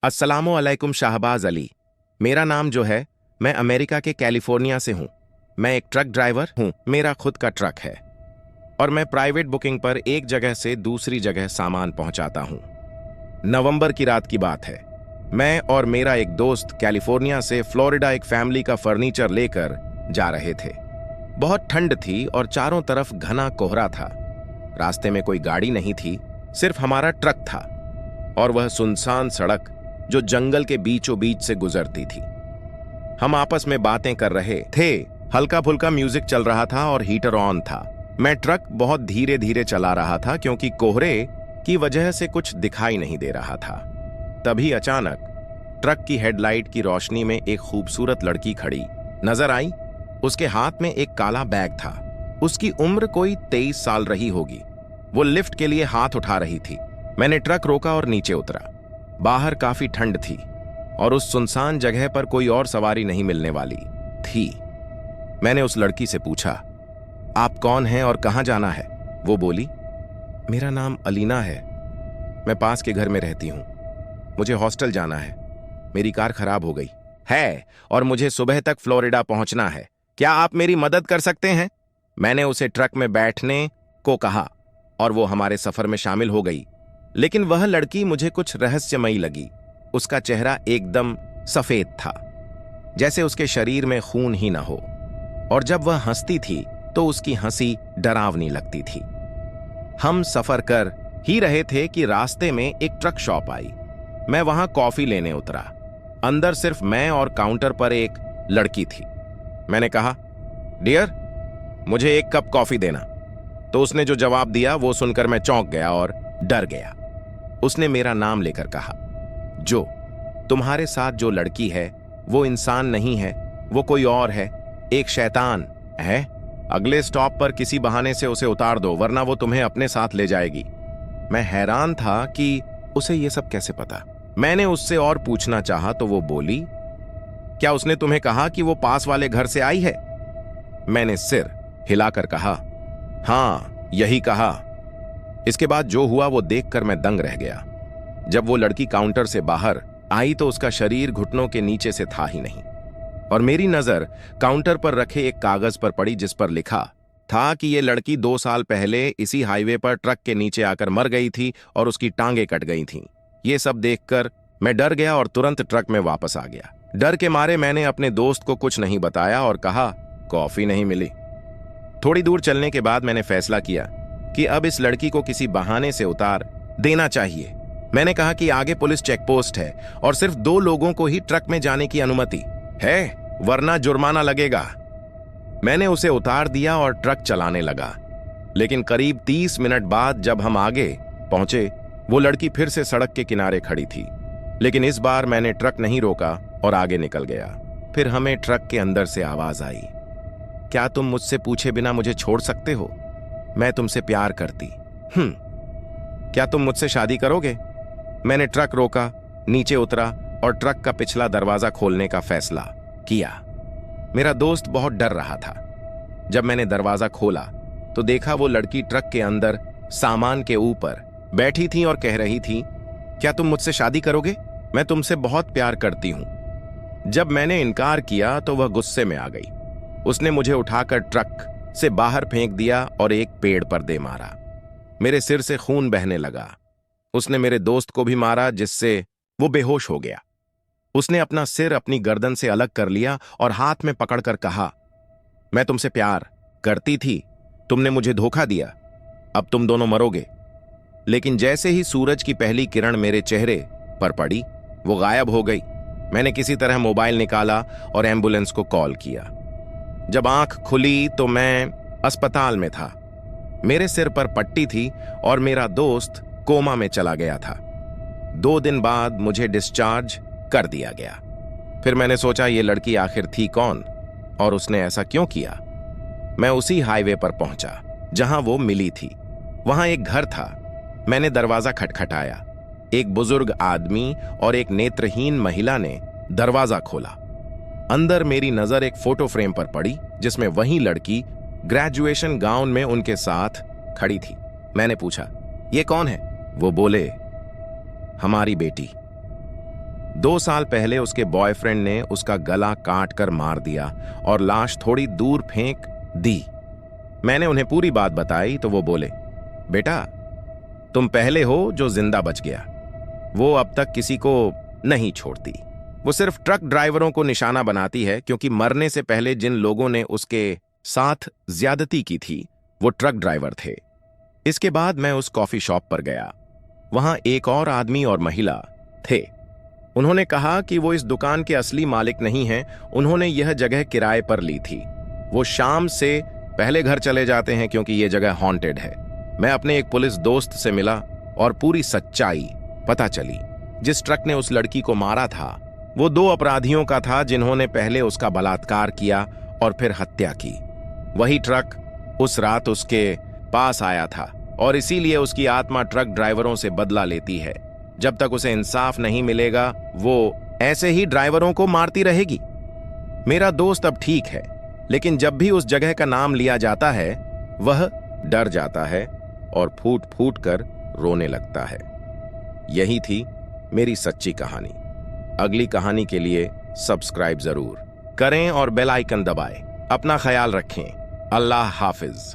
अस्सलामु अलैकुम शाहबाज अली। मेरा नाम जो है, मैं अमेरिका के कैलिफोर्निया से हूँ। मैं एक ट्रक ड्राइवर हूँ। मेरा खुद का ट्रक है और मैं प्राइवेट बुकिंग पर एक जगह से दूसरी जगह सामान पहुंचाता हूँ। नवंबर की रात की बात है। मैं और मेरा एक दोस्त कैलिफोर्निया से फ्लोरिडा एक फैमिली का फर्नीचर लेकर जा रहे थे। बहुत ठंड थी और चारों तरफ घना कोहरा था। रास्ते में कोई गाड़ी नहीं थी, सिर्फ हमारा ट्रक था और वह सुनसान सड़क जो जंगल के बीचों बीच से गुजरती थी। हम आपस में बातें कर रहे थे। हल्का फुल्का म्यूजिक चल रहा था और हीटर ऑन था। मैं ट्रक बहुत धीरे धीरे चला रहा था क्योंकि कोहरे की वजह से कुछ दिखाई नहीं दे रहा था। तभी अचानक ट्रक की हेडलाइट की रोशनी में एक खूबसूरत लड़की खड़ी नजर आई। उसके हाथ में एक काला बैग था। उसकी उम्र कोई 23 साल रही होगी। वो लिफ्ट के लिए हाथ उठा रही थी। मैंने ट्रक रोका और नीचे उतरा। बाहर काफी ठंड थी और उस सुनसान जगह पर कोई और सवारी नहीं मिलने वाली थी। मैंने उस लड़की से पूछा, आप कौन हैं और कहां जाना है? वो बोली, मेरा नाम अलीना है। मैं पास के घर में रहती हूं। मुझे हॉस्टल जाना है। मेरी कार खराब हो गई है और मुझे सुबह तक फ्लोरिडा पहुंचना है। क्या आप मेरी मदद कर सकते हैं? मैंने उसे ट्रक में बैठने को कहा और वो हमारे सफर में शामिल हो गई। लेकिन वह लड़की मुझे कुछ रहस्यमयी लगी। उसका चेहरा एकदम सफेद था, जैसे उसके शरीर में खून ही ना हो, और जब वह हंसती थी तो उसकी हंसी डरावनी लगती थी। हम सफर कर ही रहे थे कि रास्ते में एक ट्रक शॉप आई। मैं वहां कॉफी लेने उतरा। अंदर सिर्फ मैं और काउंटर पर एक लड़की थी। मैंने कहा, डियर, मुझे एक कप कॉफी देना। तो उसने जो जवाब दिया वो सुनकर मैं चौंक गया और डर गया। उसने मेरा नाम लेकर कहा, जो तुम्हारे साथ जो लड़की है वो इंसान नहीं है, वो कोई और है, एक शैतान है। अगले स्टॉप पर किसी बहाने से उसे उतार दो, वरना वो तुम्हें अपने साथ ले जाएगी। मैं हैरान था कि उसे ये सब कैसे पता। मैंने उससे और पूछना चाहा तो वो बोली, क्या उसने तुम्हें कहा कि वो पास वाले घर से आई है? मैंने सिर हिलाकर कहा, हाँ, यही कहा। इसके बाद जो हुआ वो देखकर मैं दंग रह गया। जब वो लड़की काउंटर से बाहर आई तो उसका शरीर घुटनों के नीचे से था ही नहीं, और मेरी नजर काउंटर पर रखे एक कागज पर पड़ी जिस पर लिखा था कि ये लड़की 2 साल पहले इसी हाईवे पर ट्रक के नीचे आकर मर गई थी और उसकी टांगें कट गई थीं। ये सब देखकर मैं डर गया और तुरंत ट्रक में वापस आ गया। डर के मारे मैंने अपने दोस्त को कुछ नहीं बताया और कहा, कॉफी नहीं मिली। थोड़ी दूर चलने के बाद मैंने फैसला किया कि अब इस लड़की को किसी बहाने से उतार देना चाहिए। मैंने कहा कि आगे पुलिस चेक पोस्ट है और सिर्फ 2 लोगों को ही ट्रक में जाने की अनुमति है, वरना जुर्माना लगेगा। मैंने उसे उतार दिया और ट्रक चलाने लगा। लेकिन करीब 30 मिनट बाद जब हम आगे पहुंचे, वो लड़की फिर से सड़क के किनारे खड़ी थी। लेकिन इस बार मैंने ट्रक नहीं रोका और आगे निकल गया। फिर हमें ट्रक के अंदर से आवाज आई, क्या तुम मुझसे पूछे बिना मुझे छोड़ सकते हो? मैं तुमसे प्यार करती। क्या तुम मुझसे शादी करोगे? मैंने ट्रक रोका, नीचे उतरा और ट्रक का पिछला दरवाजा खोलने का फैसला किया। मेरा दोस्त बहुत डर रहा था। जब मैंने दरवाजा खोला तो देखा वो लड़की ट्रक के अंदर सामान के ऊपर बैठी थी और कह रही थी, क्या तुम मुझसे शादी करोगे? मैं तुमसे बहुत प्यार करती हूं। जब मैंने इनकार किया तो वह गुस्से में आ गई। उसने मुझे उठाकर ट्रक से बाहर फेंक दिया और एक पेड़ पर दे मारा। मेरे सिर से खून बहने लगा। उसने मेरे दोस्त को भी मारा, जिससे वो बेहोश हो गया। उसने अपना सिर अपनी गर्दन से अलग कर लिया और हाथ में पकड़कर कहा, मैं तुमसे प्यार करती थी, तुमने मुझे धोखा दिया, अब तुम दोनों मरोगे। लेकिन जैसे ही सूरज की पहली किरण मेरे चेहरे पर पड़ी, वो गायब हो गई। मैंने किसी तरह मोबाइल निकाला और एम्बुलेंस को कॉल किया। जब आंख खुली तो मैं अस्पताल में था। मेरे सिर पर पट्टी थी और मेरा दोस्त कोमा में चला गया था। 2 दिन बाद मुझे डिस्चार्ज कर दिया गया। फिर मैंने सोचा, ये लड़की आखिर थी कौन और उसने ऐसा क्यों किया? मैं उसी हाईवे पर पहुंचा जहां वो मिली थी। वहां एक घर था। मैंने दरवाजा खटखटाया। एक बुजुर्ग आदमी और एक नेत्रहीन महिला ने दरवाजा खोला। अंदर मेरी नजर एक फोटो फ्रेम पर पड़ी जिसमें वही लड़की ग्रेजुएशन गाउन में उनके साथ खड़ी थी। मैंने पूछा, ये कौन है? वो बोले, हमारी बेटी। 2 साल पहले उसके बॉयफ्रेंड ने उसका गला काट कर मार दिया और लाश थोड़ी दूर फेंक दी। मैंने उन्हें पूरी बात बताई तो वो बोले, बेटा तुम पहले हो जो जिंदा बच गया। वो अब तक किसी को नहीं छोड़ती। वो सिर्फ ट्रक ड्राइवरों को निशाना बनाती है क्योंकि मरने से पहले जिन लोगों ने उसके साथ ज्यादती की थी वो ट्रक ड्राइवर थे। इसके बाद मैं उस कॉफी शॉप पर गया। वहां एक और आदमी और महिला थे। उन्होंने कहा कि वो इस दुकान के असली मालिक नहीं हैं, उन्होंने यह जगह किराए पर ली थी। वो शाम से पहले घर चले जाते हैं क्योंकि यह जगह हॉन्टेड है। मैं अपने एक पुलिस दोस्त से मिला और पूरी सच्चाई पता चली। जिस ट्रक ने उस लड़की को मारा था वो 2 अपराधियों का था जिन्होंने पहले उसका बलात्कार किया और फिर हत्या की। वही ट्रक उस रात उसके पास आया था और इसीलिए उसकी आत्मा ट्रक ड्राइवरों से बदला लेती है। जब तक उसे इंसाफ नहीं मिलेगा वो ऐसे ही ड्राइवरों को मारती रहेगी। मेरा दोस्त अब ठीक है, लेकिन जब भी उस जगह का नाम लिया जाता है वह डर जाता है और फूट फूट कर रोने लगता है। यही थी मेरी सच्ची कहानी। अगली कहानी के लिए सब्सक्राइब जरूर करें और बेल आइकन दबाएं। अपना ख्याल रखें। अल्लाह हाफिज।